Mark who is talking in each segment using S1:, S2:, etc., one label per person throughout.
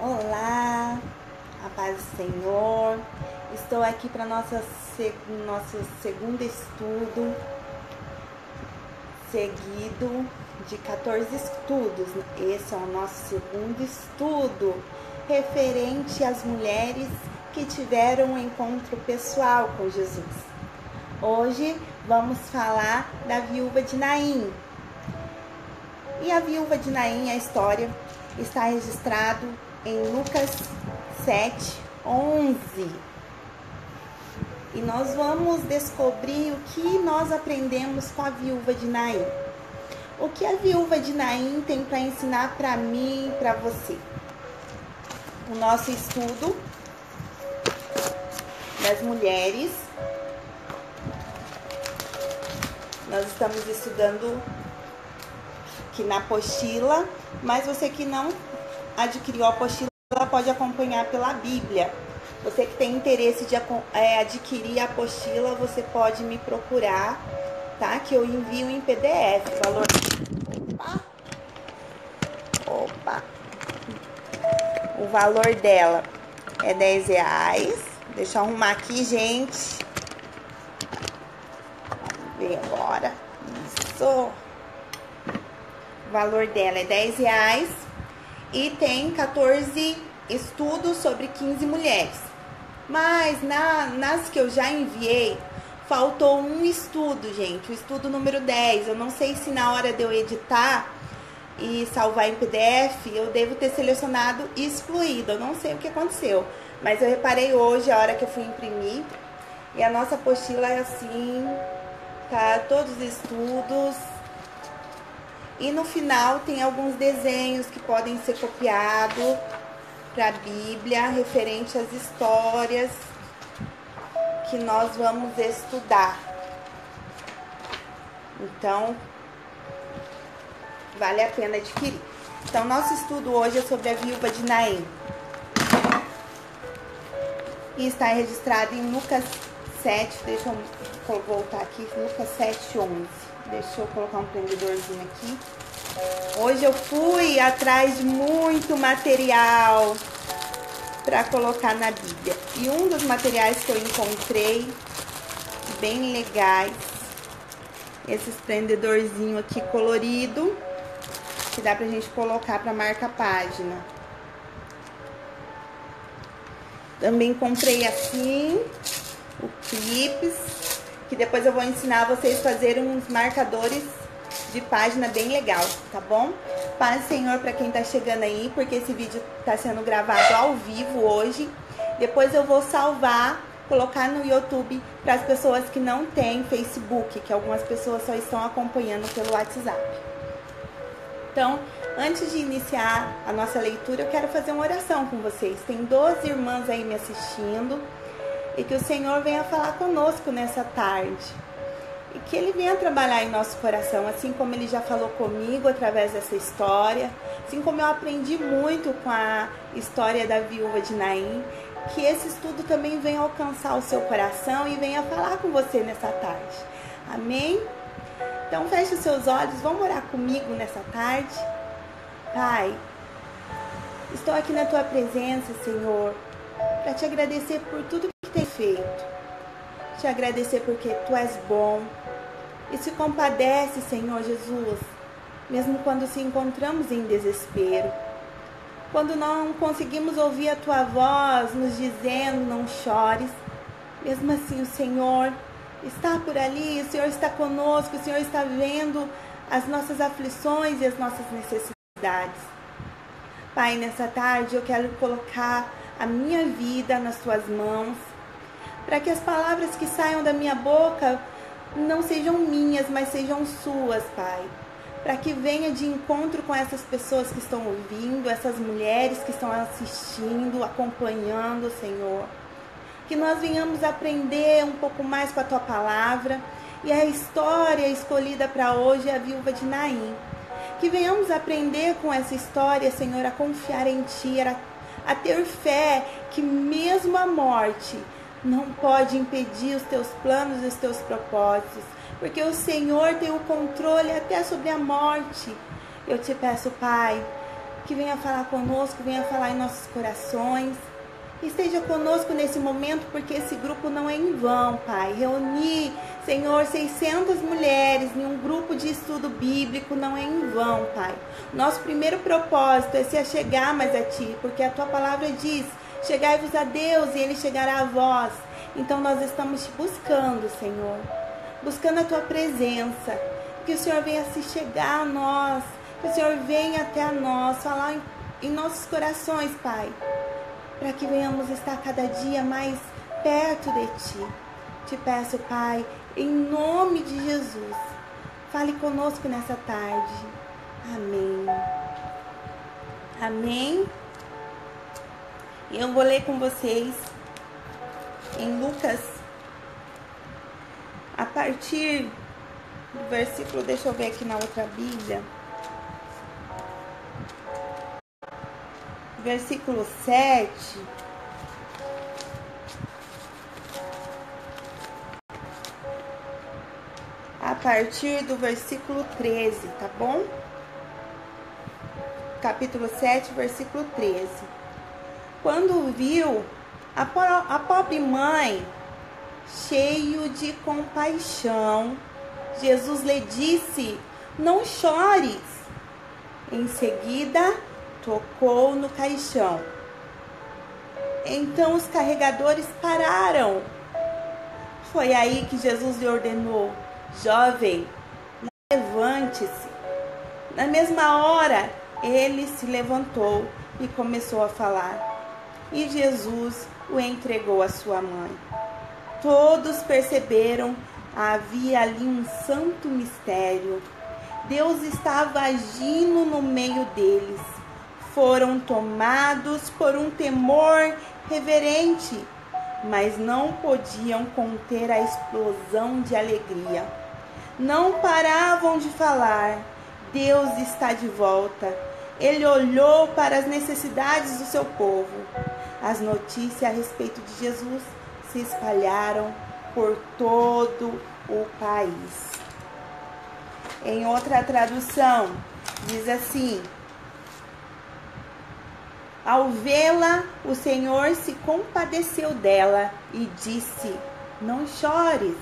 S1: Olá, a paz do Senhor. Estou aqui para nosso segundo estudo, seguido de 14 estudos. Esse é o nosso segundo estudo, referente às mulheres que tiveram um encontro pessoal com Jesus. Hoje vamos falar da viúva de Naim. E a viúva de Naim, a história está registrado em Lucas 7:11. E nós vamos descobrir o que nós aprendemos com a viúva de Naim. O que a viúva de Naim tem para ensinar para mim e para você? O nosso estudo das mulheres. Nós estamos estudando aqui na apostila, mas você que não adquiriu a apostila pode acompanhar pela Bíblia. Você que tem interesse de adquirir a apostila, você pode me procurar, tá? Que eu envio em PDF. Valor... Opa! O valor dela é R$10. Deixa eu arrumar aqui, gente. Vamos ver agora. Isso! O valor dela é R$10 e tem 14 estudos sobre 15 mulheres. Mas nas que eu já enviei, faltou um estudo, gente. O estudo número 10. Eu não sei se na hora de eu editar e salvar em PDF, eu devo ter selecionado e excluído. Eu não sei o que aconteceu. Mas eu reparei hoje, a hora que eu fui imprimir. E a nossa apostila é assim, tá? Todos os estudos. E no final tem alguns desenhos que podem ser copiados para a Bíblia, referente às histórias que nós vamos estudar. Então, vale a pena adquirir. Então, nosso estudo hoje é sobre a viúva de Naim. E está registrado em Lucas 7, deixa eu voltar aqui, Lucas 7:11. Deixa eu colocar um prendedorzinho aqui. Hoje eu fui atrás de muito material para colocar na Bíblia. E um dos materiais que eu encontrei, bem legais, esses prendedorzinho aqui colorido, que dá pra gente colocar para marcar a página. Também comprei assim, o clips, que depois eu vou ensinar vocês a fazerem uns marcadores de página bem legal, tá bom? Paz do Senhor para quem tá chegando aí, porque esse vídeo tá sendo gravado ao vivo hoje. Depois eu vou salvar, colocar no YouTube para as pessoas que não têm Facebook, que algumas pessoas só estão acompanhando pelo WhatsApp. Então, antes de iniciar a nossa leitura, eu quero fazer uma oração com vocês. Tem 12 irmãs aí me assistindo. E que o Senhor venha falar conosco nessa tarde. E que Ele venha trabalhar em nosso coração, assim como Ele já falou comigo através dessa história. Assim como eu aprendi muito com a história da viúva de Naim. Que esse estudo também venha alcançar o seu coração e venha falar com você nessa tarde. Amém? Então feche os seus olhos, vamos orar comigo nessa tarde. Pai, estou aqui na Tua presença, Senhor, para Te agradecer por tudo que tem feito. Te agradecer porque Tu és bom e se compadece, Senhor Jesus, mesmo quando se encontramos em desespero. Quando não conseguimos ouvir a Tua voz nos dizendo, não chores. Mesmo assim o Senhor está por ali, o Senhor está conosco, o Senhor está vendo as nossas aflições e as nossas necessidades. Pai, nessa tarde eu quero colocar a minha vida nas Tuas mãos, para que as palavras que saiam da minha boca não sejam minhas, mas sejam Suas, Pai. Para que venha de encontro com essas pessoas que estão ouvindo, essas mulheres que estão assistindo, acompanhando, Senhor. Que nós venhamos aprender um pouco mais com a Tua palavra. E a história escolhida para hoje é a viúva de Naim. Que venhamos aprender com essa história, Senhor, a confiar em Ti, a ter fé que mesmo a morte não pode impedir os Teus planos e os Teus propósitos, porque o Senhor tem o controle até sobre a morte. Eu Te peço, Pai, que venha falar conosco, venha falar em nossos corações. Esteja conosco nesse momento, porque esse grupo não é em vão, Pai. Reunir, Senhor, 600 mulheres em um grupo de estudo bíblico não é em vão, Pai. Nosso primeiro propósito é se achegar mais a Ti, porque a Tua palavra diz: chegai-vos a Deus e Ele chegará a vós. Então nós estamos te buscando, Senhor, buscando a Tua presença, que o Senhor venha se chegar a nós, que o Senhor venha até a nós, falar em nossos corações, Pai, para que venhamos estar cada dia mais perto de Ti. Te peço, Pai, em nome de Jesus, fale conosco nessa tarde. Amém. Amém. E eu vou ler com vocês em Lucas, a partir do versículo, deixa eu ver aqui na outra Bíblia, versículo 7, a partir do versículo 13, tá bom? Capítulo 7, versículo 13. Quando viu a pobre mãe, cheio de compaixão, Jesus lhe disse: não chores. Em seguida, tocou no caixão. Então os carregadores pararam. Foi aí que Jesus lhe ordenou: jovem, levante-se. Na mesma hora, ele se levantou e começou a falar. E Jesus o entregou à sua mãe. Todos perceberam: havia ali um santo mistério. Deus estava agindo no meio deles. Foram tomados por um temor reverente, mas não podiam conter a explosão de alegria. Não paravam de falar: Deus está de volta. Ele olhou para as necessidades do seu povo. As notícias a respeito de Jesus se espalharam por todo o país. Em outra tradução, diz assim: ao vê-la, o Senhor se compadeceu dela e disse: não chores.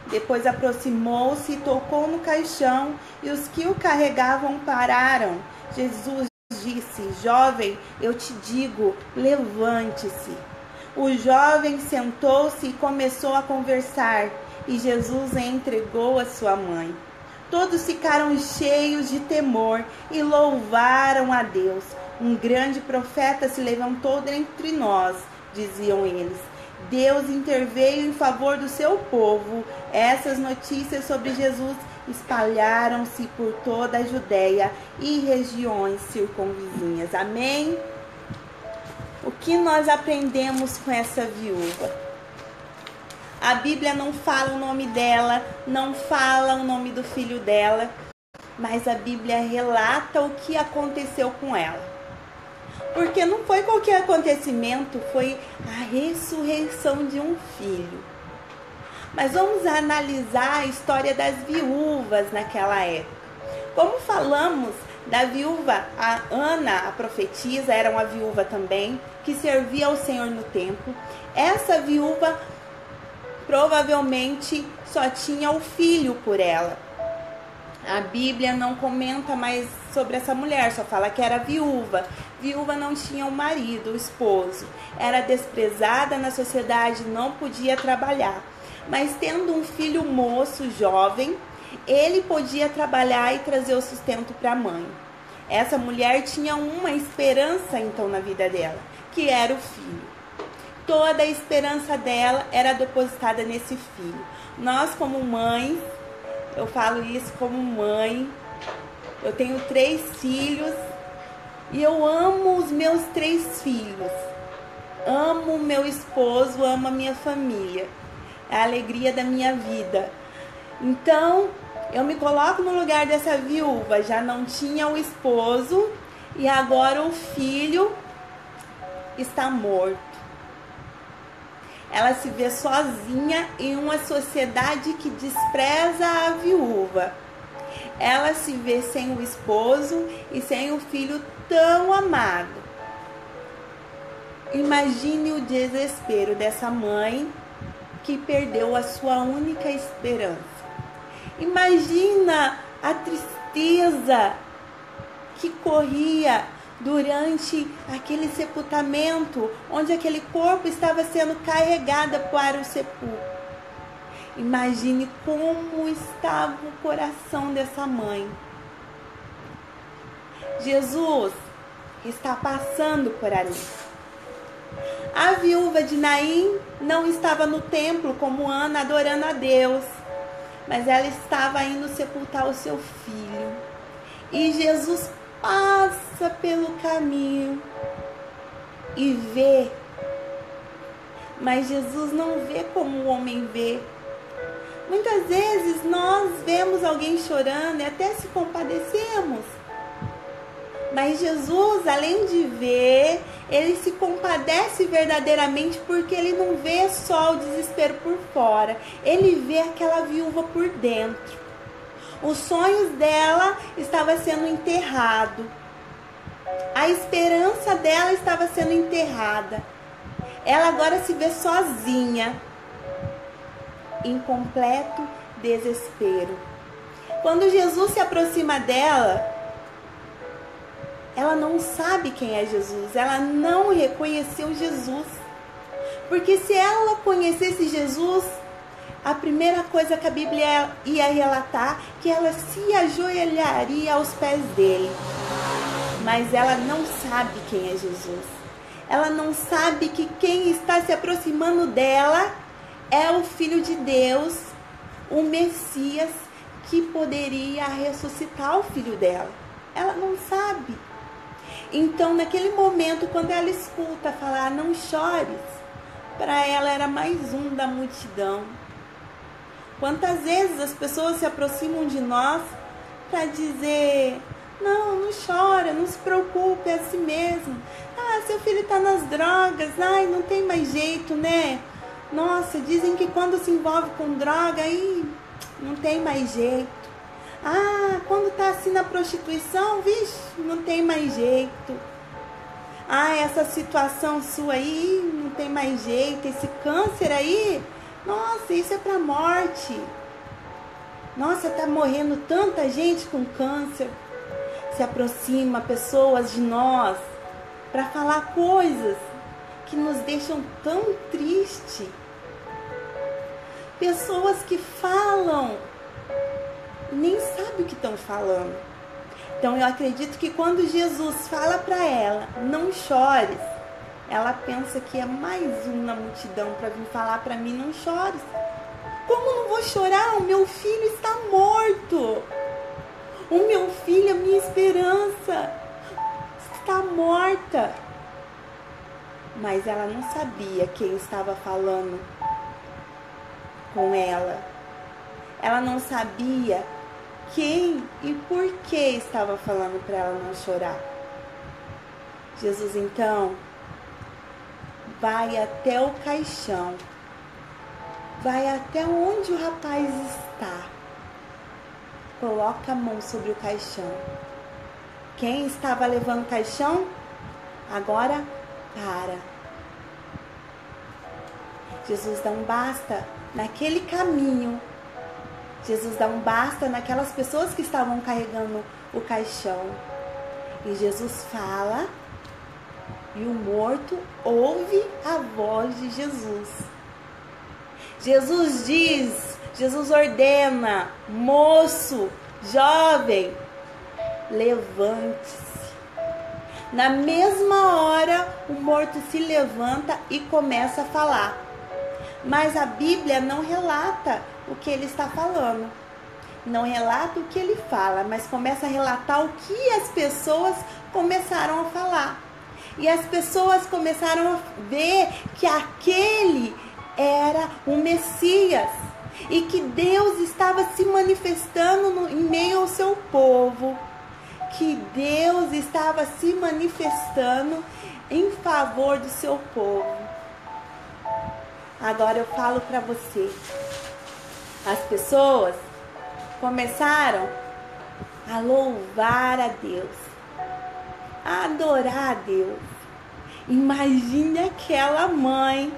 S1: Depois aproximou-se e tocou no caixão, e os que o carregavam pararam. Jesus disse: jovem, eu te digo, levante-se. O jovem sentou-se e começou a conversar, e Jesus o entregou a sua mãe. Todos ficaram cheios de temor e louvaram a Deus. Um grande profeta se levantou dentre nós, diziam eles. Deus interveio em favor do seu povo. Essas notícias sobre Jesus espalharam-se por toda a Judéia e regiões circunvizinhas. Amém? O que nós aprendemos com essa viúva? A Bíblia não fala o nome dela, não fala o nome do filho dela, mas a Bíblia relata o que aconteceu com ela. Porque não foi qualquer acontecimento, foi a ressurreição de um filho. Mas vamos analisar a história das viúvas naquela época. Como falamos da viúva, a Ana, a profetisa, era uma viúva também, que servia ao Senhor no templo. Essa viúva provavelmente só tinha o filho por ela. A Bíblia não comenta mais sobre essa mulher, só fala que era viúva. Viúva não tinha um marido, o esposo. Era desprezada na sociedade, não podia trabalhar. Mas tendo um filho moço, jovem, ele podia trabalhar e trazer o sustento para a mãe. Essa mulher tinha uma esperança então na vida dela, que era o filho. Toda a esperança dela era depositada nesse filho. Nós como mães, eu falo isso como mãe, eu tenho 3 filhos e eu amo os meus 3 filhos. Amo meu esposo, amo a minha família. É a alegria da minha vida. Então, eu me coloco no lugar dessa viúva. Já não tinha o esposo e agora o filho está morto. Ela se vê sozinha em uma sociedade que despreza a viúva. ela se vê sem o esposo e sem o filho tão amado. Imagine o desespero dessa mãe que perdeu a sua única esperança. Imagina a tristeza que corria durante aquele sepultamento, onde aquele corpo estava sendo carregado para o sepulcro. Imagine como estava o coração dessa mãe. Jesus está passando por ali. A viúva de Naim não estava no templo como Ana adorando a Deus, mas ela estava indo sepultar o seu filho. E Jesus passa pelo caminho e vê, mas Jesus não vê como o homem vê. Muitas vezes nós vemos alguém chorando e até se compadecemos. Mas Jesus, além de ver, ele se compadece verdadeiramente, porque ele não vê só o desespero por fora. Ele vê aquela viúva por dentro. Os sonhos dela estavam sendo enterrados. A esperança dela estava sendo enterrada. Ela agora se vê sozinha, em completo desespero. Quando Jesus se aproxima dela, ela não sabe quem é Jesus, ela não reconheceu Jesus. Porque se ela conhecesse Jesus, a primeira coisa que a Bíblia ia relatar, que ela se ajoelharia aos pés dele. Mas ela não sabe quem é Jesus. Ela não sabe que quem está se aproximando dela é o Filho de Deus, o Messias, que poderia ressuscitar o filho dela. Ela não sabe. Então, naquele momento, quando ela escuta falar, não chores, para ela era mais um da multidão. Quantas vezes as pessoas se aproximam de nós para dizer, não chora, não se preocupe, é assim mesmo. Ah, seu filho está nas drogas, ai, não tem mais jeito, né? Nossa, dizem que quando se envolve com droga, aí não tem mais jeito. Ah, quando tá assim na prostituição, vixe, não tem mais jeito. Ah, essa situação sua aí, não tem mais jeito. Esse câncer aí, nossa, isso é pra morte. Nossa, tá morrendo tanta gente com câncer. Se aproxima pessoas de nós para falar coisas que nos deixam tão tristes. Pessoas que falam nem sabe o que estão falando. Então eu acredito que quando Jesus fala para ela, não chores, ela pensa que é mais um na multidão para vir falar para mim, não chores. Como não vou chorar? O meu filho está morto. O meu filho, a minha esperança, está morta. Mas ela não sabia quem estava falando com ela. Ela não sabia quem e por que estava falando para ela não chorar. Jesus então vai até o caixão, vai até onde o rapaz está, coloca a mão sobre o caixão. Quem estava levando o caixão agora para. Jesus dá um basta naquele caminho. Jesus dá um basta naquelas pessoas que estavam carregando o caixão. E Jesus fala, e o morto ouve a voz de Jesus. Jesus diz, Jesus ordena, moço, jovem, levante-se. Na mesma hora, o morto se levanta e começa a falar. Mas a Bíblia não relata o que ele está falando. Não relata o que ele fala, mas começa a relatar o que as pessoas começaram a falar. E as pessoas começaram a ver que aquele era o Messias. E que Deus estava se manifestando em meio ao seu povo. Que Deus estava se manifestando em favor do seu povo. Agora eu falo para você. As pessoas começaram a louvar a Deus, a adorar a Deus. Imagine aquela mãe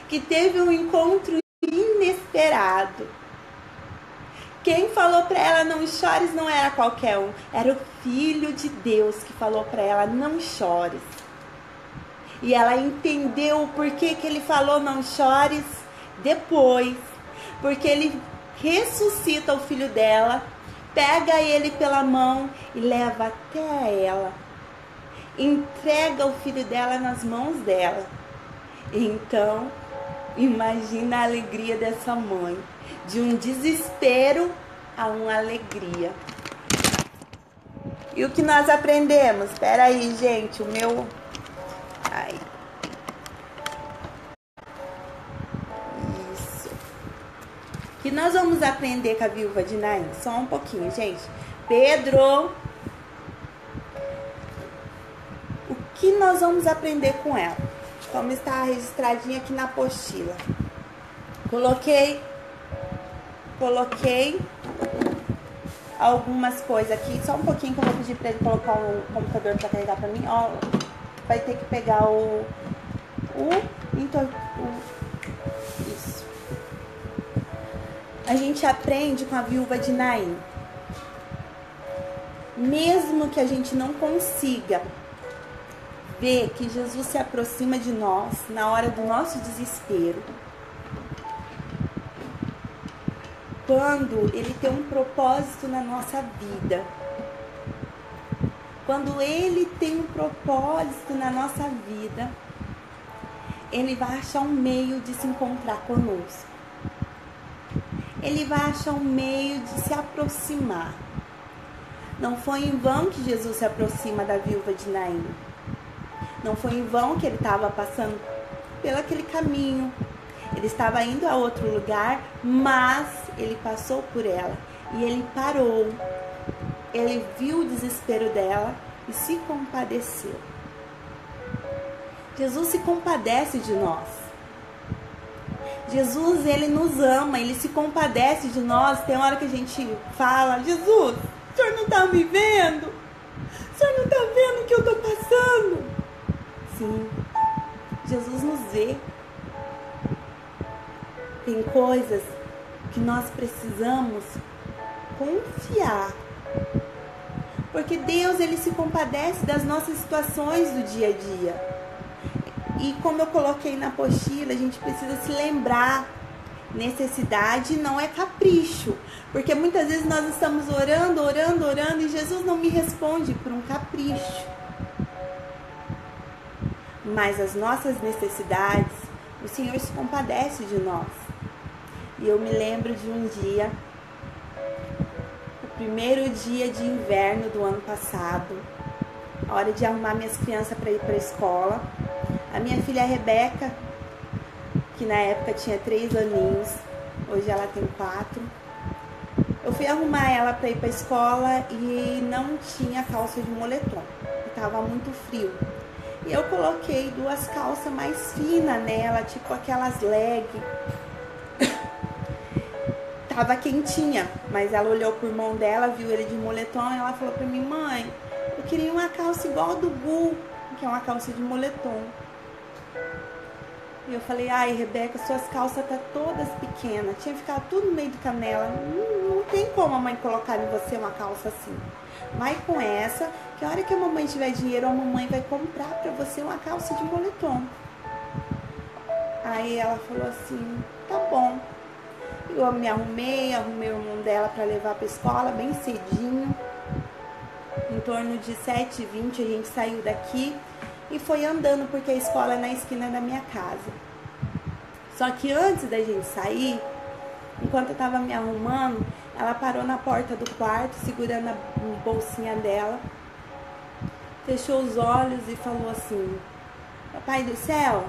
S1: que teve um encontro inesperado. Quem falou para ela não chores não era qualquer um, era o Filho de Deus que falou para ela não chores. E ela entendeu o porquê que ele falou não chores depois, porque ele ressuscita o filho dela, pega ele pela mão e leva até ela, entrega o filho dela nas mãos dela. Então, imagina a alegria dessa mãe, de um desespero a uma alegria. E o que nós aprendemos? Espera aí, gente, o meu... Ai. Isso. O que nós vamos aprender com a viúva de Naim? Só um pouquinho, gente. Pedro... O que nós vamos aprender com ela? Como está registradinha aqui na apostila. Coloquei algumas coisas aqui. Só um pouquinho que eu vou pedir para ele colocar o computador para carregar para mim. Ó, vai ter que pegar isso. A gente aprende com a viúva de Naim. Mesmo que a gente não consiga ver que Jesus se aproxima de nós na hora do nosso desespero, quando Ele tem um propósito na nossa vida, quando Ele tem um propósito na nossa vida, Ele vai achar um meio de se encontrar conosco. Ele vai achar um meio de se aproximar. Não foi em vão que Jesus se aproxima da viúva de Naim. Não foi em vão que ele estava passando pelo aquele caminho. Ele estava indo a outro lugar, mas ele passou por ela e ele parou. Ele viu o desespero dela e se compadeceu. Jesus se compadece de nós. Jesus, ele nos ama, ele se compadece de nós. Tem hora que a gente fala: Jesus, o Senhor não está me vendo? O Senhor não está vendo o que eu estou passando? Sim, Jesus nos vê. Tem coisas que nós precisamos confiar, porque Deus, ele se compadece das nossas situações do dia a dia. E como eu coloquei na apostila, a gente precisa se lembrar: necessidade não é capricho, porque muitas vezes nós estamos orando e Jesus não me responde por um capricho. Mas as nossas necessidades, o Senhor se compadece de nós. E eu me lembro de um dia, o primeiro dia de inverno do ano passado, a hora de arrumar minhas crianças para ir para a escola. A minha filha Rebeca, que na época tinha 3 aninhos, hoje ela tem 4. Eu fui arrumar ela para ir para a escola e não tinha calça de moletom, estava muito frio. E eu coloquei 2 calças mais finas nela, tipo aquelas leg. Tava quentinha, mas ela olhou pro irmão dela, viu ele de moletom e ela falou pra mim: mãe, eu queria uma calça igual a do Gu, que é uma calça de moletom. E eu falei: ai, Rebeca, suas calças tá todas pequenas, tinha ficado tudo no meio de canela, não tem como a mãe colocar em você uma calça assim. Vai com essa, que a hora que a mamãe tiver dinheiro, a mamãe vai comprar pra você uma calça de moletom. Aí ela falou assim: tá bom. Eu me arrumei o irmão dela para levar para a escola bem cedinho. Em torno de 7h20 a gente saiu daqui e foi andando, porque a escola é na esquina da minha casa. Só que antes da gente sair, enquanto eu estava me arrumando, ela parou na porta do quarto, segurando a bolsinha dela, fechou os olhos e falou assim: Papai do céu,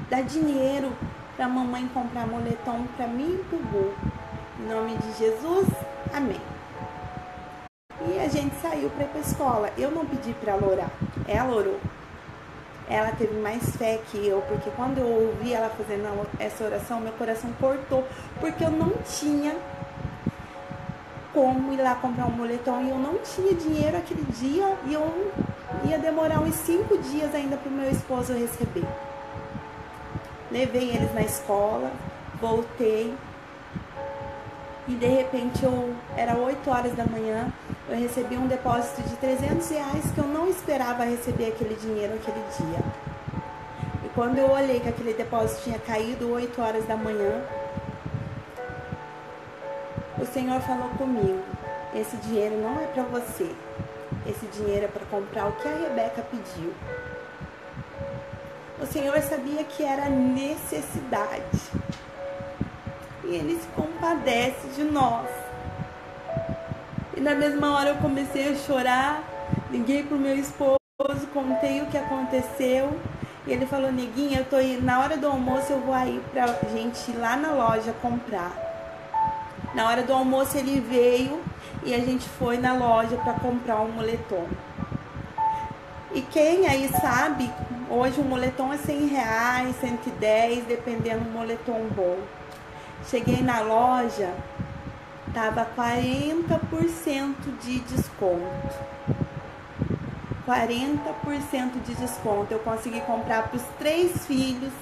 S1: dá dinheiro para a mamãe comprar moletom para mim e pro Gu. Em nome de Jesus, amém. E a gente saiu para ir para a escola. Eu não pedi para ela orar, ela orou. Ela teve mais fé que eu, porque quando eu ouvi ela fazendo essa oração, meu coração cortou, porque eu não tinha como ir lá comprar um moletom e eu não tinha dinheiro aquele dia e eu ia demorar uns 5 dias ainda para o meu esposo receber. Levei eles na escola, voltei e de repente era 8 horas da manhã, eu recebi um depósito de R$300 que eu não esperava receber aquele dinheiro aquele dia. E quando eu olhei que aquele depósito tinha caído 8 horas da manhã, o Senhor falou comigo: esse dinheiro não é para você, esse dinheiro é para comprar o que a Rebeca pediu. O Senhor sabia que era necessidade e Ele se compadece de nós. E na mesma hora eu comecei a chorar, liguei pro meu esposo, contei o que aconteceu e ele falou: neguinha, eu tô indo, na hora do almoço eu vou aí pra gente ir lá na loja comprar. Na hora do almoço ele veio e a gente foi na loja para comprar um moletom. E quem aí sabe, hoje um moletom é R$100, 110, dependendo do moletom bom. Cheguei na loja, tava 40% de desconto. 40% de desconto. Eu consegui comprar para os 3 filhos.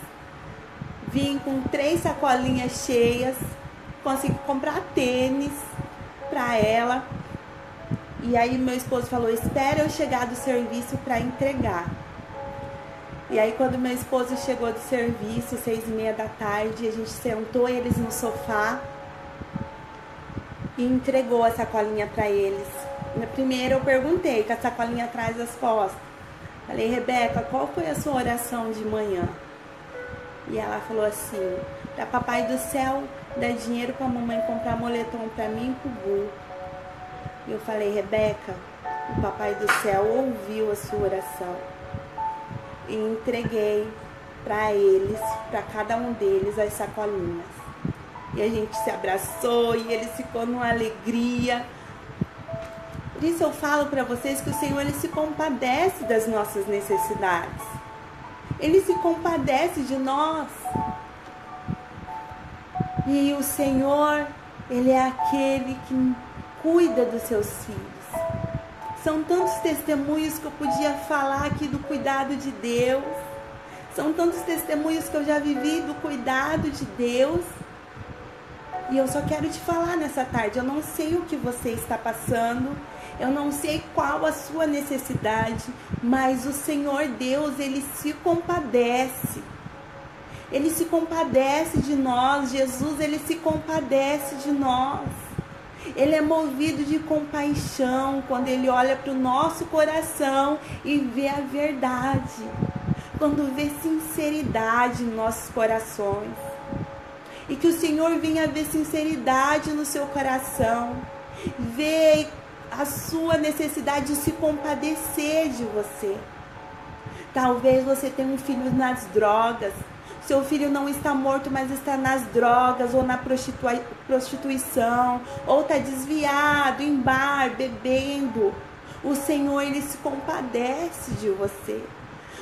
S1: Vim com 3 sacolinhas cheias. Consegui comprar tênis para ela. E aí meu esposo falou: espera eu chegar do serviço para entregar. E aí quando meu esposo chegou do serviço, 6h30 da tarde, a gente sentou eles no sofá e entregou a sacolinha para eles. Primeiro eu perguntei, com a sacolinha atrás das costas. Falei: Rebeca, qual foi a sua oração de manhã? E ela falou assim: para Papai do Céu dar dinheiro para a mamãe comprar moletom para mim e pro Gu. E eu falei: Rebeca, o Papai do Céu ouviu a sua oração. E entreguei para eles, para cada um deles, as sacolinhas. E a gente se abraçou e eles ficou numa alegria. Por isso eu falo para vocês que o Senhor, Ele se compadece das nossas necessidades. Ele se compadece de nós. E o Senhor, Ele é aquele que cuida dos seus filhos. São tantos testemunhos que eu podia falar aqui do cuidado de Deus. São tantos testemunhos que eu já vivi do cuidado de Deus. E eu só quero te falar nessa tarde, eu não sei o que você está passando, eu não sei qual a sua necessidade, mas o Senhor Deus, Ele se compadece. Ele se compadece de nós. Jesus, Ele se compadece de nós. Ele é movido de compaixão quando Ele olha para o nosso coração e vê a verdade. Quando vê sinceridade em nossos corações. E que o Senhor venha ver sinceridade no seu coração. Ver a sua necessidade de se compadecer de você. Talvez você tenha um filho nas drogas. Seu filho não está morto, mas está nas drogas ou na prostituição, ou está desviado em bar, bebendo. O Senhor, Ele se compadece de você.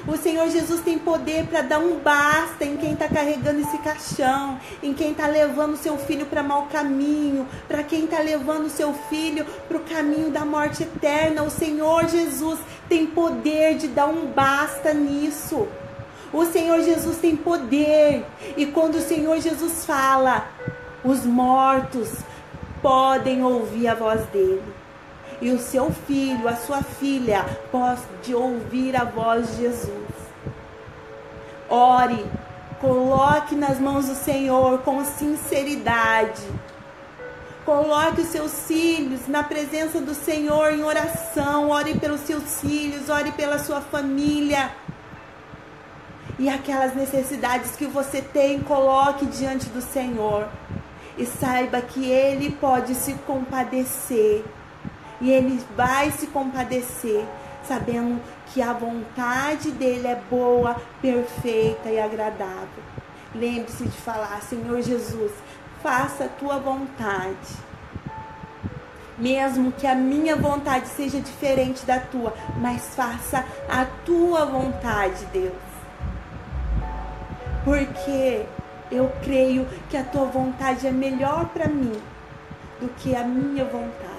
S1: O Senhor Jesus tem poder para dar um basta em quem está carregando esse caixão, em quem está levando seu filho para mau caminho, para quem está levando seu filho para o caminho da morte eterna. O Senhor Jesus tem poder de dar um basta nisso. O Senhor Jesus tem poder. E quando o Senhor Jesus fala, os mortos podem ouvir a voz dele. E o seu filho, a sua filha, pode ouvir a voz de Jesus. Ore, coloque nas mãos do Senhor com sinceridade. Coloque os seus filhos na presença do Senhor em oração. Ore pelos seus filhos, ore pela sua família. E aquelas necessidades que você tem, coloque diante do Senhor. E saiba que Ele pode se compadecer. E Ele vai se compadecer, sabendo que a vontade dEle é boa, perfeita e agradável. Lembre-se de falar: Senhor Jesus, faça a Tua vontade. Mesmo que a minha vontade seja diferente da Tua, mas faça a Tua vontade, Deus. Porque eu creio que a Tua vontade é melhor para mim do que a minha vontade.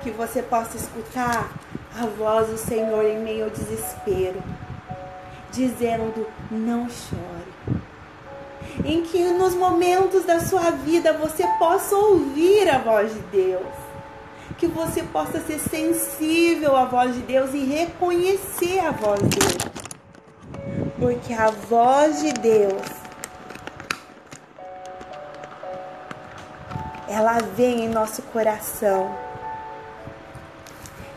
S1: Que você possa escutar a voz do Senhor em meio ao desespero, dizendo: não chore. Em que nos momentos da sua vida você possa ouvir a voz de Deus. Que você possa ser sensível à voz de Deus e reconhecer a voz dele. Porque a voz de Deus, ela vem em nosso coração.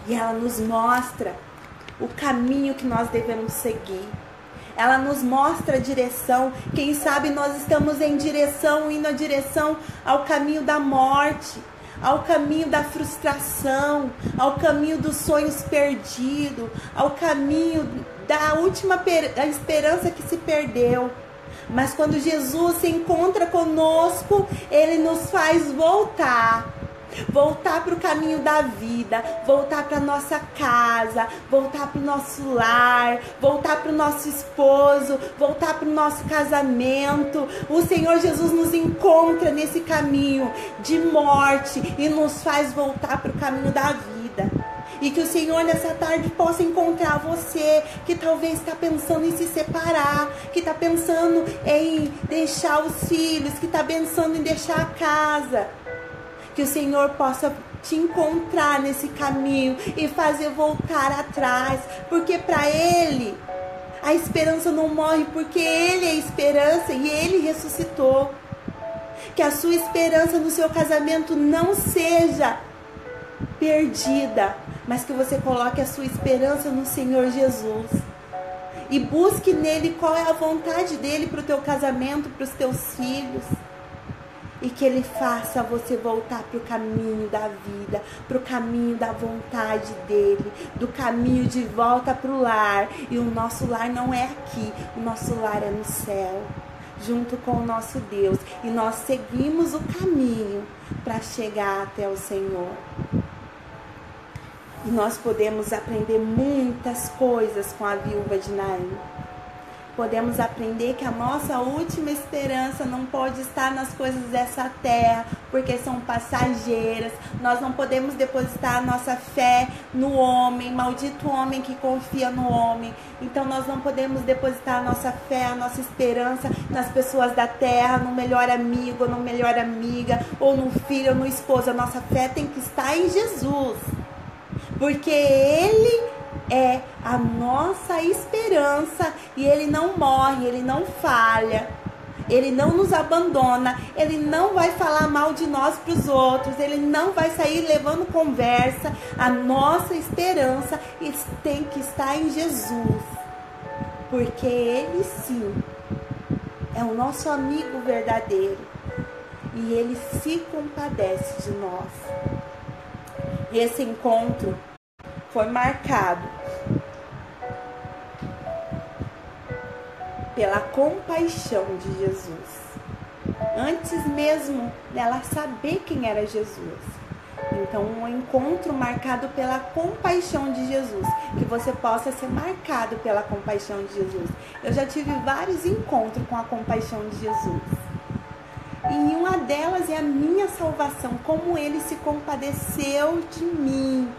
S1: E ela nos mostra o caminho que nós devemos seguir. Ela nos mostra a direção. Quem sabe nós estamos indo a direção ao caminho da morte, ao caminho da frustração, ao caminho dos sonhos perdidos, ao caminho da última esperança que se perdeu. Mas quando Jesus se encontra conosco, Ele nos faz voltar para o caminho da vida, voltar para nossa casa, voltar para o nosso lar, voltar para o nosso esposo, voltar para o nosso casamento. O Senhor Jesus nos encontra nesse caminho de morte e nos faz voltar para o caminho da vida. E que o Senhor nessa tarde possa encontrar você que talvez está pensando em se separar, que está pensando em deixar os filhos, que está pensando em deixar a casa. Que o Senhor possa te encontrar nesse caminho e fazer voltar atrás. Porque para Ele a esperança não morre, porque Ele é a esperança e Ele ressuscitou. Que a sua esperança no seu casamento não seja perdida, mas que você coloque a sua esperança no Senhor Jesus. E busque nele qual é a vontade dele para o teu casamento, para os teus filhos. E que Ele faça você voltar para o caminho da vida, para o caminho da vontade dEle, do caminho de volta para o lar. E o nosso lar não é aqui, o nosso lar é no céu, junto com o nosso Deus. E nós seguimos o caminho para chegar até o Senhor. E nós podemos aprender muitas coisas com a viúva de Naim. Podemos aprender que a nossa última esperança não pode estar nas coisas dessa terra, porque são passageiras. Nós não podemos depositar a nossa fé no homem, maldito homem que confia no homem. Então nós não podemos depositar a nossa fé, a nossa esperança nas pessoas da terra, no melhor amigo, ou no melhor amiga, ou no filho, ou no esposo. A nossa fé tem que estar em Jesus, porque Ele é a nossa esperança e Ele não morre, Ele não falha, Ele não nos abandona, Ele não vai falar mal de nós para os outros, Ele não vai sair levando conversa. A nossa esperança tem que estar em Jesus, porque Ele sim é o nosso amigo verdadeiro e Ele se compadece de nós. Esse encontro foi marcado pela compaixão de Jesus, antes mesmo dela saber quem era Jesus. Então, um encontro marcado pela compaixão de Jesus, que você possa ser marcado pela compaixão de Jesus. Eu já tive vários encontros com a compaixão de Jesus, e uma delas é a minha salvação, como Ele se compadeceu de mim.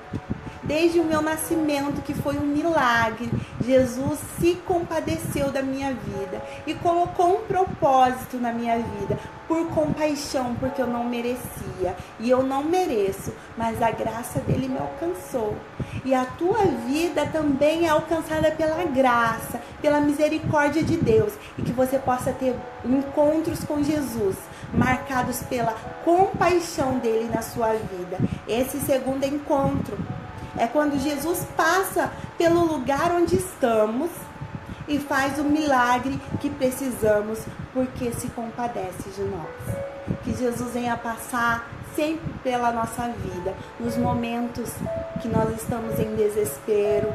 S1: Desde o meu nascimento, que foi um milagre, Jesus se compadeceu da minha vida e colocou um propósito na minha vida, por compaixão, porque eu não merecia e eu não mereço, mas a graça dele me alcançou. E a tua vida também é alcançada pela graça, pela misericórdia de Deus, e que você possa ter encontros com Jesus, marcados pela compaixão dele na sua vida. Esse segundo encontro é quando Jesus passa pelo lugar onde estamos e faz o milagre que precisamos, porque se compadece de nós. Que Jesus venha passar sempre pela nossa vida, nos momentos que nós estamos em desespero.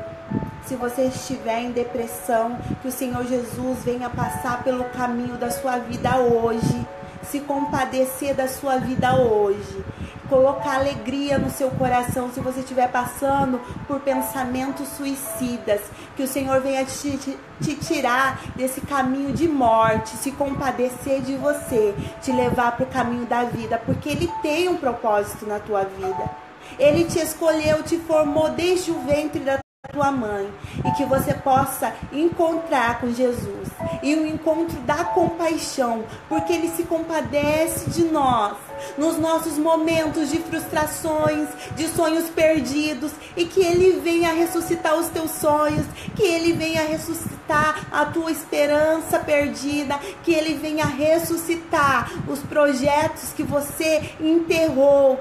S1: Se você estiver em depressão, que o Senhor Jesus venha passar pelo caminho da sua vida hoje, se compadecer da sua vida hoje. colocar alegria no seu coração se você estiver passando por pensamentos suicidas. Que o Senhor venha te tirar desse caminho de morte, se compadecer de você, te levar para o caminho da vida, porque Ele tem um propósito na tua vida. Ele te escolheu, te formou desde o ventre da tua mãe, e que você possa encontrar com Jesus, e o encontro da compaixão, porque Ele se compadece de nós, nos nossos momentos de frustrações, de sonhos perdidos, e que Ele venha ressuscitar os teus sonhos, que Ele venha ressuscitar a tua esperança perdida, que Ele venha ressuscitar os projetos que você enterrou,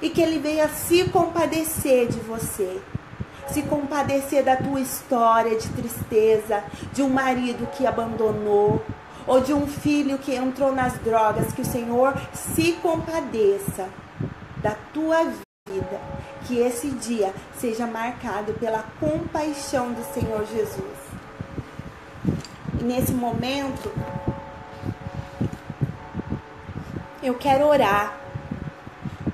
S1: e que Ele venha se compadecer de você. Se compadecer da tua história de tristeza, de um marido que abandonou, ou de um filho que entrou nas drogas. Que o Senhor se compadeça da tua vida. Que esse dia seja marcado pela compaixão do Senhor Jesus. E nesse momento, eu quero orar.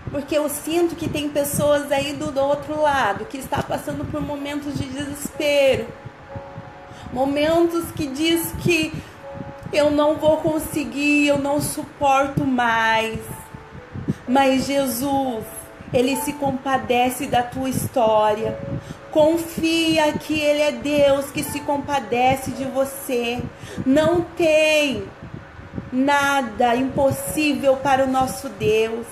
S1: Porque eu sinto que tem pessoas aí do outro lado que está passando por momentos de desespero. Momentos que diz que eu não vou conseguir, eu não suporto mais. Mas Jesus, Ele se compadece da tua história. Confia que Ele é Deus que se compadece de você. Não tem nada impossível para o nosso Deus.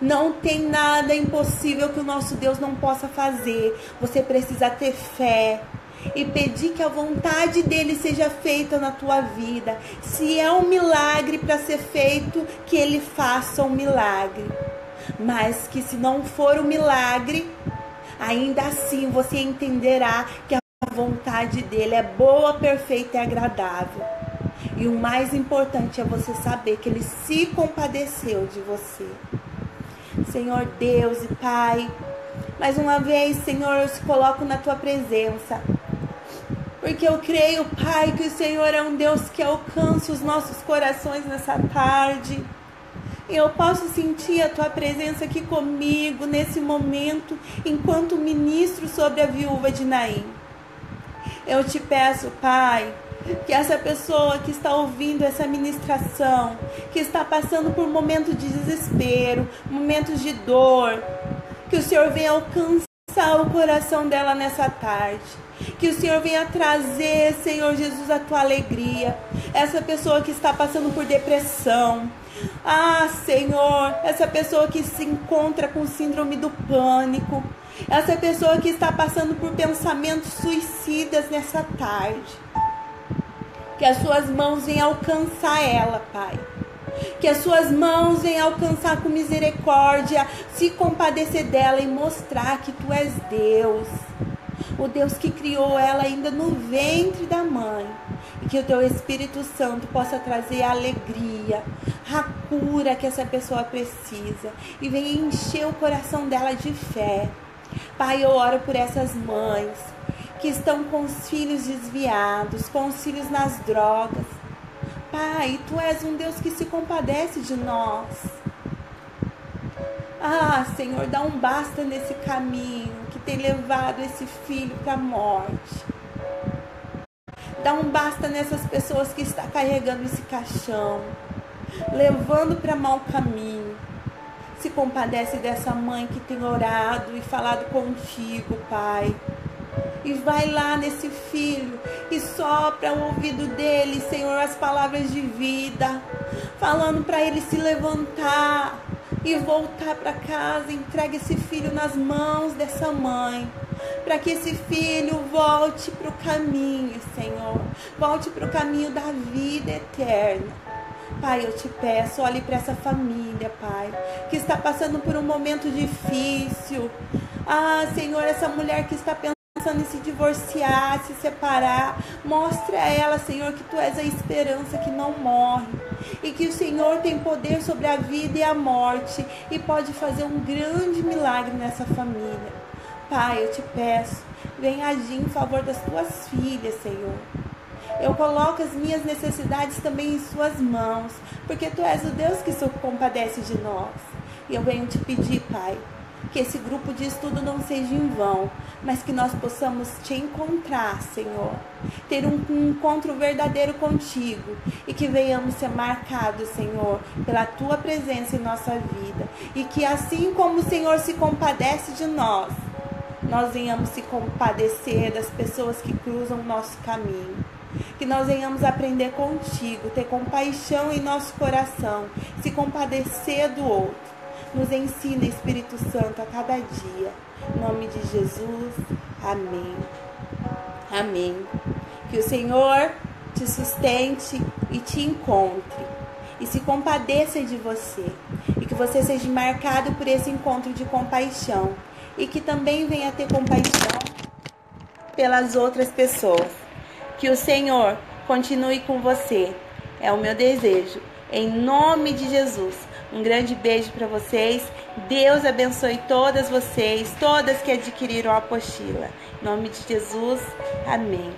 S1: Não tem nada impossível que o nosso Deus não possa fazer. Você precisa ter fé e pedir que a vontade dele seja feita na tua vida. Se é um milagre para ser feito, que ele faça um milagre. Mas que se não for um milagre, ainda assim você entenderá que a vontade dele é boa, perfeita e agradável. E o mais importante é você saber que ele se compadeceu de você. Senhor Deus e Pai, mais uma vez, Senhor, eu te coloco na tua presença, porque eu creio, Pai, que o Senhor é um Deus que alcança os nossos corações nessa tarde. E eu posso sentir a tua presença aqui comigo nesse momento, enquanto ministro sobre a viúva de Naim. Eu te peço, Pai, que essa pessoa que está ouvindo essa ministração, que está passando por momentos de desespero, momentos de dor, que o Senhor venha alcançar o coração dela nessa tarde. Que o Senhor venha trazer, Senhor Jesus, a tua alegria. Essa pessoa que está passando por depressão. Ah, Senhor, essa pessoa que se encontra com síndrome do pânico. Essa pessoa que está passando por pensamentos suicidas nessa tarde. Que as suas mãos venham alcançar ela, Pai. Que as suas mãos venham alcançar com misericórdia, se compadecer dela e mostrar que tu és Deus. O Deus que criou ela ainda no ventre da mãe. E que o teu Espírito Santo possa trazer a alegria, a cura que essa pessoa precisa. E venha encher o coração dela de fé. Pai, eu oro por essas mães que estão com os filhos desviados, com os filhos nas drogas. Pai, tu és um Deus que se compadece de nós. Ah, Senhor, dá um basta nesse caminho que tem levado esse filho para a morte. Dá um basta nessas pessoas que estão carregando esse caixão, levando para mau caminho. Se compadece dessa mãe que tem orado e falado contigo, Pai. E vai lá nesse filho e sopra o ouvido dele, Senhor, as palavras de vida, falando para ele se levantar e voltar para casa. Entrega esse filho nas mãos dessa mãe, para que esse filho volte para o caminho, Senhor, volte para o caminho da vida eterna. Pai, eu te peço, olhe para essa família, Pai, que está passando por um momento difícil. Ah, Senhor, essa mulher que está pensando em se divorciar, se separar, mostre a ela, Senhor, que tu és a esperança que não morre, e que o Senhor tem poder sobre a vida e a morte, e pode fazer um grande milagre nessa família. Pai, eu te peço, venha agir em favor das tuas filhas, Senhor. Eu coloco as minhas necessidades também em suas mãos, porque tu és o Deus que se compadece de nós. E eu venho te pedir, Pai, que esse grupo de estudo não seja em vão, mas que nós possamos te encontrar, Senhor, ter um encontro verdadeiro contigo e que venhamos ser marcados, Senhor, pela tua presença em nossa vida, e que assim como o Senhor se compadece de nós venhamos se compadecer das pessoas que cruzam o nosso caminho. Que nós venhamos aprender contigo, ter compaixão em nosso coração, se compadecer do outro. Nos ensina, Espírito Santo, a cada dia. Em nome de Jesus, amém. Amém. Que o Senhor te sustente e te encontre, e se compadeça de você, e que você seja marcado por esse encontro de compaixão, e que também venha ter compaixão pelas outras pessoas. Que o Senhor continue com você, é o meu desejo, em nome de Jesus. Um grande beijo para vocês, Deus abençoe todas vocês, todas que adquiriram a apostila. Em nome de Jesus, amém.